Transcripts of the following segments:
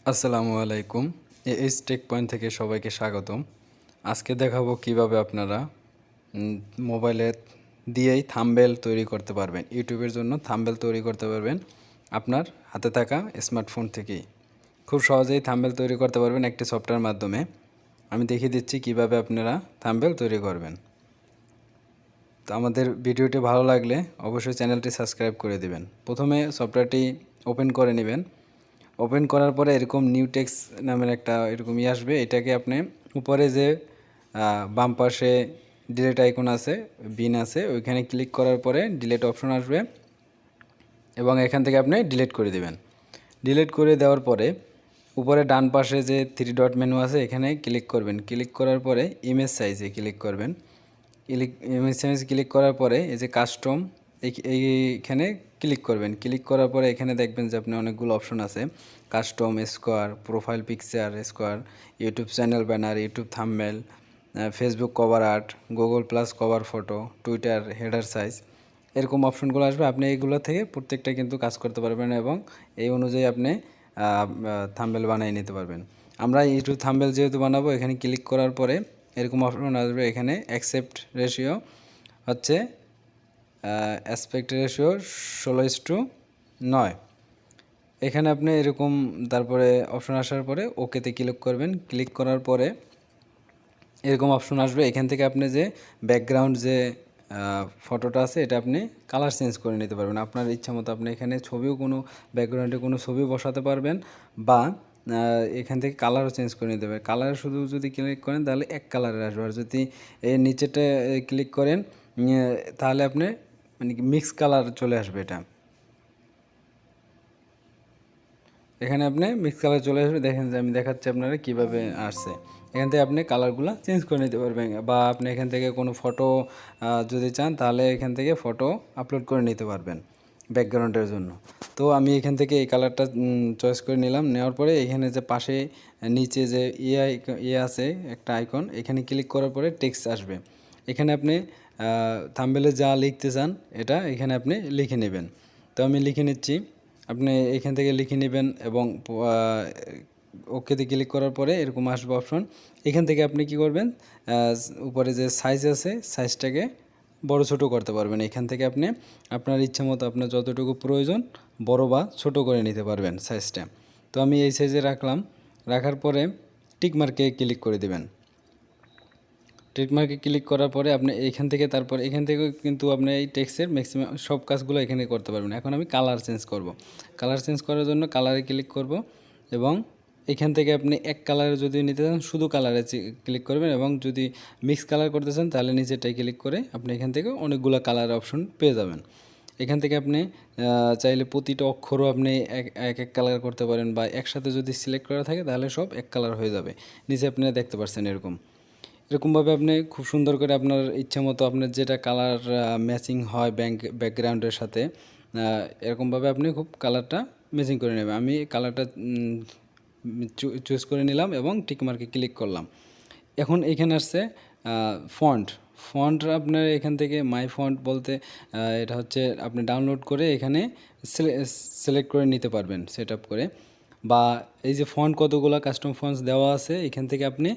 আসসালামু আলাইকুম। H take point থেকে সবাইকে স্বাগতম। আজকে দেখাবো কিভাবে আপনারা মোবাইলে দিয়েই থাম্বনেল তৈরি করতে পারবেন। ইউটিউবের জন্য থাম্বনেল তৈরি করতে পারবেন আপনার হাতে থাকা স্মার্টফোন থেকেই। খুব সহজেই থাম্বনেল তৈরি করতে পারবেন একটি সফটওয়্যার মাধ্যমে। আমি দেখিয়ে দিচ্ছি কিভাবে আপনারা থাম্বনেল তৈরি করবেন। তো আমাদের ভিডিওটি ভালো লাগলে অবশ্যই চ্যানেলটি সাবস্ক্রাইব করে দিবেন। প্রথমে সফটওয়্যারটি ওপেন করে নেবেন। ওপেন করার পরে এরকম নিউ টেক্সট নামের একটা এরকম আসবে। এটাকে আপনি উপরে যে বাম পাশে ডিলিট আইকন আছে, বিন আছে, ওইখানে ক্লিক করার পরে ডিলিট অপশন আসবে এবং এখান থেকে আপনি ডিলিট করে দেবেন। ডিলিট করে দেওয়ার পরে উপরে ডান পাশে যে 3 ডট মেনু আছে এখানে ক্লিক করবেন। ক্লিক করার পরে ইমেজ সাইজে ক্লিক করবেন। ইমেজ সাইজ ক্লিক করার পরে এই যে কাস্টম এইখানে ক্লিক করবেন। ক্লিক করার পরে এখানে দেখবেন যে আপনি অনেকগুলো অপশন আছে, custom, square, profile picture, square, YouTube channel banner, YouTube thumbnail, Facebook cover art, Google plus cover photo, Twitter header size, এরকম অপশনগুলো আসবে। আপনি এইগুলো থেকে প্রত্যেকটা কিন্তু কাজ করতে পারবেন এবং এই অনুযায়ী আপনি থাম্বনেল বানিয়ে নিতে পারবেন। আমরা ইউটিউব থাম্বনেল যেহেতু বানাবো, এখানে ক্লিক করার পরে এরকম অপশন আসবে। এখানে অ্যাকসেপ্ট রেশিও হচ্ছে অ্যাসপেক্ট রেশিও 16:9। এখানে আপনি এরকম তারপরে অপশন আসার পরে ওকেতে ক্লিক করবেন। ক্লিক করার পরে এরকম অপশন আসবে। এখান থেকে আপনি যে ব্যাকগ্রাউন্ড যে ফটোটা আছে এটা আপনি কালার চেঞ্জ করে নিতে পারবেন আপনার ইচ্ছা মতো। আপনি এখানে ছবিও কোনো ব্যাকগ্রাউন্ডে কোনো ছবি বসাতে পারবেন বা এখান থেকে কালারও চেঞ্জ করে নিতে পারবেন। কালার শুধু যদি ক্লিক করেন তাহলে এক কালারের আসবে, আর যদি এর নিচেটা ক্লিক করেন তাহলে আপনি মানে মিক্স কালার চলে আসবে। এটা এখানে আপনি মিক্স কালার চলে আসবে। দেখেন যে আমি দেখাচ্ছি আপনারা কীভাবে আসছে। এখান থেকে আপনি কালারগুলো চেঞ্জ করে নিতে পারবেন বা আপনি এখান থেকে কোনো ফটো যদি চান তাহলে এখান থেকে ফটো আপলোড করে নিতে পারবেন ব্যাকগ্রাউন্ডের জন্য। তো আমি এখান থেকে এই কালারটা চয়েস করে নিলাম। নেওয়ার পরে এখানে যে পাশে নিচে যে ইয়ে আছে একটা আইকন, এখানে ক্লিক করার পরে টেক্সট আসবে। এখানে আপনি থাম্বনেলে যা লিখতে চান এটা এখানে আপনি লিখে নেবেন। তো আমি লিখে নিচ্ছি। আপনি এখান থেকে লিখে নেবেন এবং ওকেতে ক্লিক করার পরে এরকম আসবে অপশন। এখান থেকে আপনি কি করবেন, উপরে যে সাইজ আছে সাইজটাকে বড় ছোট করতে পারবেন। এখান থেকে আপনি আপনার ইচ্ছা মতো আপনার যতটুকু প্রয়োজন বড় বা ছোট করে নিতে পারবেন সাইজটা। তো আমি এই সাইজে রাখলাম। রাখার পরে টিক মার্কে ক্লিক করে দেবেন। টিকমার্কে ক্লিক করার পরে আপনি এখান থেকে তারপর এখান থেকেও কিন্তু আপনি এই টেক্সটের ম্যাক্সিমাম সব কাজগুলো এখানে করতে পারবেন। এখন আমি কালার চেঞ্জ করব। কালার চেঞ্জ করার জন্য কালারে ক্লিক করব এবং এখান থেকে আপনি এক কালারে যদি নিতে চান শুধু কালারে ক্লিক করবেন এবং যদি মিক্স কালার করতে চান তাহলে নিচেটায় ক্লিক করে আপনি এখান থেকে অনেকগুলো কালার অপশন পেয়ে যাবেন। এখান থেকে আপনি চাইলে প্রতিটা অক্ষরও আপনি এক এক কালার করতে পারেন বা একসাথে যদি সিলেক্ট করা থাকে তাহলে সব এক কালার হয়ে যাবে। নিচে আপনি দেখতে পাচ্ছেন এরকমভাবে আপনি খুব সুন্দর করে আপনার ইচ্ছা মতো আপনার যেটা কালার ম্যাচিং হয় ব্যাকগ্রাউন্ডের সাথে এরকমভাবে আপনি খুব কালারটা ম্যাচিং করে নেবেন। আমি কালারটা চুজ করে নিলাম এবং টিক মার্কে ক্লিক করলাম। এখন এখানে আসছে ফন্ট। ফন্ট আপনার এখান থেকে মাই ফন্ট বলতে এটা হচ্ছে আপনি ডাউনলোড করে এখানে সিলেক্ট করে নিতে পারবেন সেট আপ করে, বা এই যে ফন্ট কতগুলো কাস্টম ফন্টস দেওয়া আছে এখান থেকে আপনি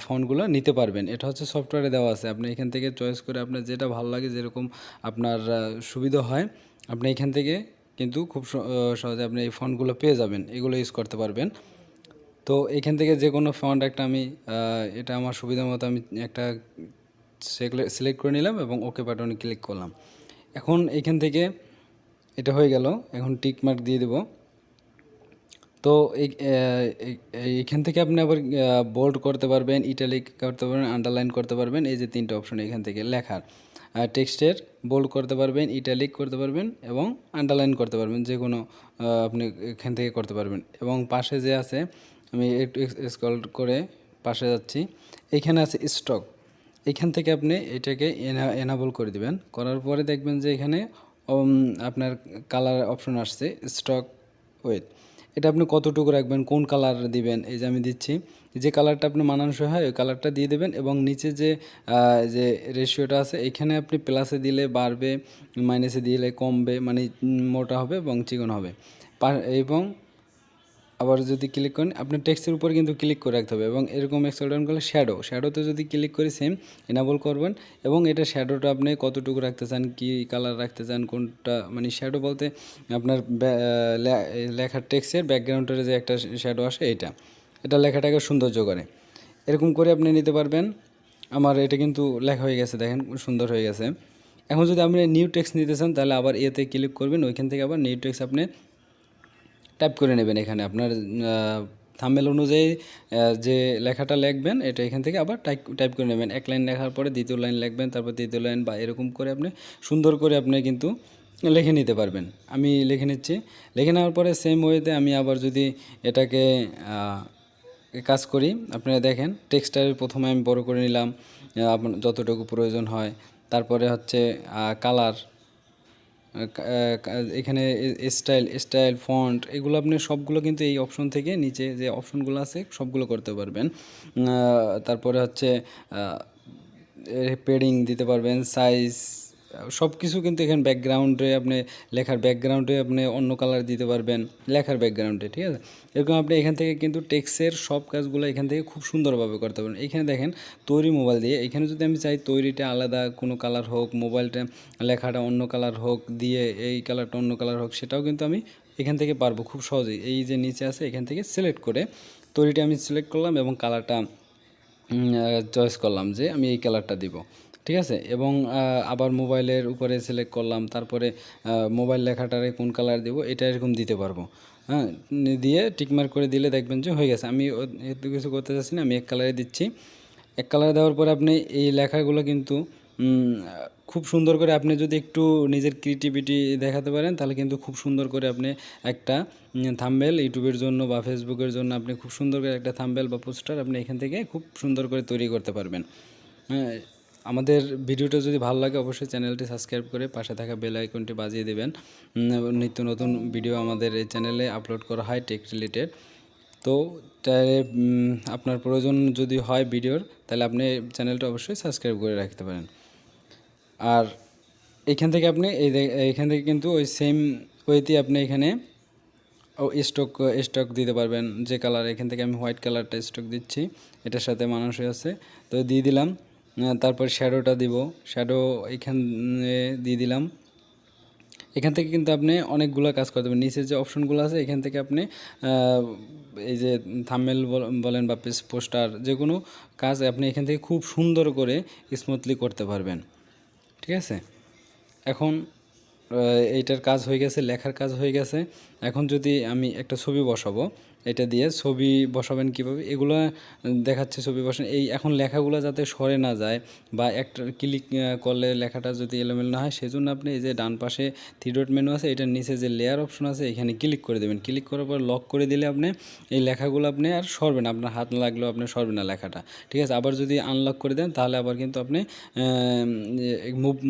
ফন্টগুলো নিতে পারবেন। এটা হচ্ছে সফটওয়্যারে দেওয়া আছে। আপনি এখান থেকে চয়েস করে আপনার যেটা ভালো লাগে যেরকম আপনার সুবিধা হয় আপনি এখান থেকে কিন্তু খুব সহজে আপনি এই ফন্টগুলো পেয়ে যাবেন, এগুলো ইউজ করতে পারবেন। তো এখান থেকে যে কোনো ফন্ট একটা আমি এটা আমার সুবিধা মতো আমি একটা সিলেক্ট করে নিলাম এবং ওকে বাটনে ক্লিক করলাম। এখন এখান থেকে এটা হয়ে গেল। এখন টিক মার্ক দিয়ে দেব। তো এইখান থেকে আপনি আবার বোল্ড করতে পারবেন, ইটালিক করতে পারবেন, আন্ডারলাইন করতে পারবেন। এই যে তিনটা অপশন এখান থেকে লেখার টেক্সটের বোল্ড করতে পারবেন, ইটালিক করতে পারবেন এবং আন্ডারলাইন করতে পারবেন, যে কোনো আপনি এখান থেকে করতে পারবেন। এবং পাশে যে আছে আমি একটু স্ক্রল করে পাশে যাচ্ছি, এখানে আছে স্টক। এখান থেকে আপনি এটাকে এনাবল করে দিবেন। করার পরে দেখবেন যে এখানে আপনার কালার অপশন আসছে স্টক ওয়েট। এটা আপনি কতটুকু রাখবেন, কোন কালার দিবেন, এই যে আমি দিচ্ছি যে কালারটা আপনি মানানসই হয় ওই কালারটা দিয়ে দেবেন। এবং নিচে যে যে রেশিওটা আছে এখানে আপনি প্লাসে দিলে বাড়বে, মাইনাসে দিলে কমবে, মানে মোটা হবে এবং চিকন হবে। এবং আবার যদি ক্লিক করেন আপনার টেক্সটের উপর কিন্তু ক্লিক করে রাখতে হবে এবং এরকম স্ক্রল ডাউন করলে শ্যাডোতে যদি ক্লিক করে সেম এনাবল করবেন এবং এটা শ্যাডোটা আপনি কতটুকু রাখতে চান, কি কালার রাখতে চান, কোনটা মানে শ্যাডো বলতে আপনার লেখার টেক্সটের ব্যাকগ্রাউন্ডের যে একটা শ্যাডো আসে এটা লেখাটাকে সৌন্দর্য করে। এরকম করে আপনি নিতে পারবেন। আমার এটা কিন্তু লেখা হয়ে গেছে, দেখেন সুন্দর হয়ে গেছে। এখন যদি আপনি নিউ টেক্সট নিতে চান তাহলে আবার এতে ক্লিক করবেন, ওইখান থেকে আবার নিউ টেক্সট আপনি টাইপ করে নেবেন। এখানে আপনার থাম্বনেল অনুযায়ী যে লেখাটা লিখবেন এটা এখান থেকে আবার টাইপ করে নেবেন। এক লাইন লেখার পরে দ্বিতীয় লাইন লিখবেন, তারপর তৃতীয় লাইন, বা এরকম করে আপনি সুন্দর করে আপনি কিন্তু লিখে নিতে পারবেন। আমি লিখে নিচ্ছি। লিখে নেওয়ার পরে সেম ওয়েতে আমি আবার যদি এটাকে কাজ করি, আপনারা দেখেন টেক্সটার প্রথমে আমি বড় করে নিলাম আপনার যতটুকু প্রয়োজন হয়। তারপরে হচ্ছে কালার, এখানে স্টাইল ফন্ট, এগুলো আপনি সবগুলো কিন্তু এই অপশন থেকে নিচে যে অপশনগুলো আছে সবগুলো করতে পারবেন। তারপরে হচ্ছে পেডিং দিতে পারবেন, সাইজ, সব কিছু কিন্তু এখানে ব্যাকগ্রাউন্ডে আপনি লেখার ব্যাকগ্রাউন্ডে আপনি অন্য কালার দিতে পারবেন লেখার ব্যাকগ্রাউন্ডে, ঠিক আছে। এরকম আপনি এখান থেকে কিন্তু টেক্সটের সব কাজগুলো এখান থেকে খুব সুন্দরভাবে করতে পারবেন। এখানে দেখেন তৈরি মোবাইল দিয়ে, এখানে যদি আমি চাই তৈরিটা আলাদা কোনো কালার হোক, মোবাইলটা লেখাটা অন্য কালার হোক, দিয়ে এই কালারটা অন্য কালার হোক, সেটাও কিন্তু আমি এখান থেকে পারবো খুব সহজেই। এই যে নিচে আছে এখান থেকে সিলেক্ট করে তৈরিটা আমি সিলেক্ট করলাম এবং কালারটা চয়েস করলাম যে আমি এই কালারটা দিব, ঠিক আছে। এবং আবার মোবাইলের উপরে সিলেক্ট করলাম, তারপরে মোবাইল লেখাটারে কোন কালার দেব এটা এরকম দিতে পারবো। হ্যাঁ, দিয়ে টিকমার্ক করে দিলে দেখবেন যে হয়ে গেছে। আমি এত কিছু করতে চাচ্ছি না, আমি এক কালারে দিচ্ছি। এক কালারে দেওয়ার পরে আপনি এই লেখাগুলো কিন্তু খুব সুন্দর করে আপনি যদি একটু নিজের ক্রিয়েটিভিটি দেখাতে পারেন তাহলে কিন্তু খুব সুন্দর করে আপনি একটা থাম্বনেল ইউটিউবের জন্য বা ফেসবুকের জন্য আপনি খুব সুন্দর করে একটা থাম্বনেল বা পোস্টার আপনি এখান থেকে খুব সুন্দর করে তৈরি করতে পারবেন। হ্যাঁ, আমাদের ভিডিওটা যদি ভালো লাগে অবশ্যই চ্যানেলটি সাবস্ক্রাইব করে পাশে থাকা বেল আইকনটি বাজিয়ে দেবেন। নিত্য নতুন ভিডিও আমাদের এই চ্যানেলে আপলোড করা হয় টেক রিলেটেড। তো চাইলে আপনার প্রয়োজন যদি হয় ভিডিওর, তাহলে আপনি চ্যানেলটা অবশ্যই সাবস্ক্রাইব করে রাখতে পারেন। আর এইখান থেকে আপনি এইখান থেকে কিন্তু ওই সেম ওয়েতে আপনি এখানে স্টক দিতে পারবেন যে কালার। এখান থেকে আমি হোয়াইট কালারটা স্টক দিচ্ছি, এটার সাথে মানুষই আছে তো দিয়ে দিলাম। তারপর শ্যাডোটা দিব, শ্যাডো এখানে দিয়ে দিলাম। এখান থেকে কিন্তু আপনি অনেকগুলো কাজ করতে পারবেন। নিচের যে অপশনগুলো আছে এখান থেকে আপনি এই যে থাম্বনেল বলেন বা পোস্টার যে কোনো কাজ আপনি এখান থেকে খুব সুন্দর করে স্মুথলি করতে পারবেন, ঠিক আছে। এখন এইটার কাজ হয়ে গেছে, লেখার কাজ হয়ে গেছে। এখন যদি আমি একটা ছবি বসাবো, এটা দিয়ে ছবি বসাবেন কিভাবে এগুলো দেখাচ্ছে। ছবি বসান এই এখন লেখাগুলো যাতে সরে না যায় বা একটা ক্লিক করলে লেখাটা যদি এলোমেলো না হয়, সেজন্য আপনি এই যে ডান পাশে থ্রি ডট মেনু আছে, এটার নিচে যে লেয়ার অপশন আছে এখানে ক্লিক করে দেবেন। ক্লিক করার পর লক করে দিলে আপনি এই লেখাগুলো আপনি আর সরবে না, আপনার হাত না লাগলেও আপনি সরবে না লেখাটা, ঠিক আছে। আবার যদি আনলক করে দেন তাহলে আবার কিন্তু আপনি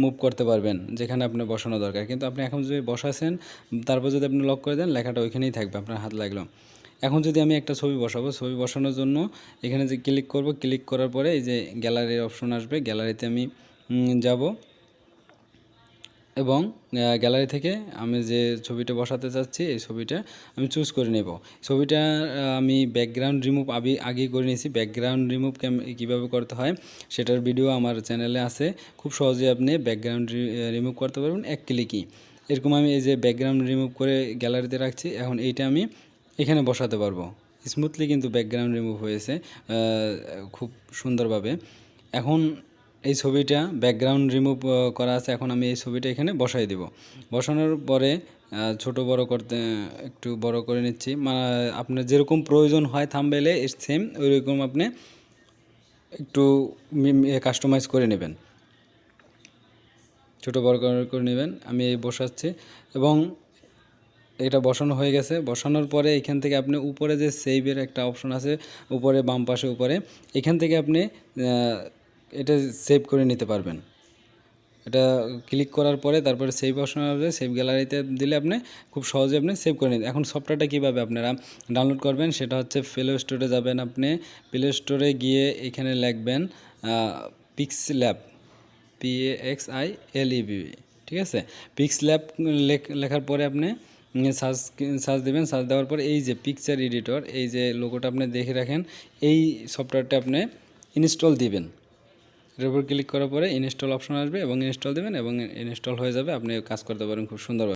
মুভ করতে পারবেন যেখানে আপনি বসানো দরকার। কিন্তু আপনি এখন যদি বসাছেন তারপর যদি আপনি লক করে দেন লেখাটা ওইখানেই থাকবে আপনার হাত লাগলো। এখন যদি আমি একটা ছবি বসাবো, ছবি বসানোর জন্য এখানে যে ক্লিক করব, ক্লিক করার পরে এই যে গ্যালারির অপশন আসবে, গ্যালারিতে আমি যাব এবং গ্যালারি থেকে আমি যে ছবিটা বসাতে চাচ্ছি এই ছবিটা আমি চুজ করে নেব। ছবিটা আমি ব্যাকগ্রাউন্ড রিমুভ আগেই করে নিয়েছি। ব্যাকগ্রাউন্ড রিমুভ কীভাবে করতে হয় সেটার ভিডিও আমার চ্যানেলে আছে। খুব সহজে আপনি ব্যাকগ্রাউন্ড রিমুভ করতে পারবেন এক ক্লিকই। এরকম আমি এই যে ব্যাকগ্রাউন্ড রিমুভ করে গ্যালারিতে রাখছি। এখন এইটা আমি এখানে বসাতে পারবো। স্মুথলি কিন্তু ব্যাকগ্রাউন্ড রিমুভ হয়েছে খুব সুন্দরভাবে। এখন এই ছবিটা ব্যাকগ্রাউন্ড রিমুভ করা আছে, এখন আমি এই ছবিটা এখানে বসাই দেব। বসানোর পরে ছোট বড় করতে একটু বড় করে নিচ্ছি, মানে আপনার যেরকম প্রয়োজন হয় থাম্বনেলে সেম ওইরকম আপনি একটু কাস্টমাইজ করে নেবেন, ছোট বড় করে নেবেন। আমি এই বসাচ্ছি এবং এটা বসানো হয়ে গেছে। বসানোর পরে এখান থেকে আপনি উপরে যে সেভের একটা অপশন আছে উপরে বাম পাশে উপরে, এখান থেকে আপনি এটা সেভ করে নিতে পারবেন। এটা ক্লিক করার পরে তারপরে সেভ অপশন আসবে, সেভ গ্যালারিতে দিলে আপনি খুব সহজে আপনি সেভ করে নিন। এখন সফটওয়্যারটা কীভাবে আপনারা ডাউনলোড করবেন সেটা হচ্ছে প্লে স্টোরে যাবেন। আপনি প্লে স্টোরে গিয়ে এখানে লিখবেন পিক্সল্যাব, PAXILEB, ঠিক আছে। পিক্সল্যাব লেখার পরে আপনি সার্চ দেবেন। সার্চ দেওয়ার পর এই যে পিকচার এডিটর, এই যে লোগোটা আপনি দেখে রাখেন, এই সফটওয়্যারটা আপনি ইনস্টল দিবেন। এর উপর ক্লিক করার পরে ইনস্টল অপশন আসবে এবং ইনস্টল দেবেন এবং ইনস্টল হয়ে যাবে। আপনি কাজ করতে পারেন খুব সুন্দরভাবে।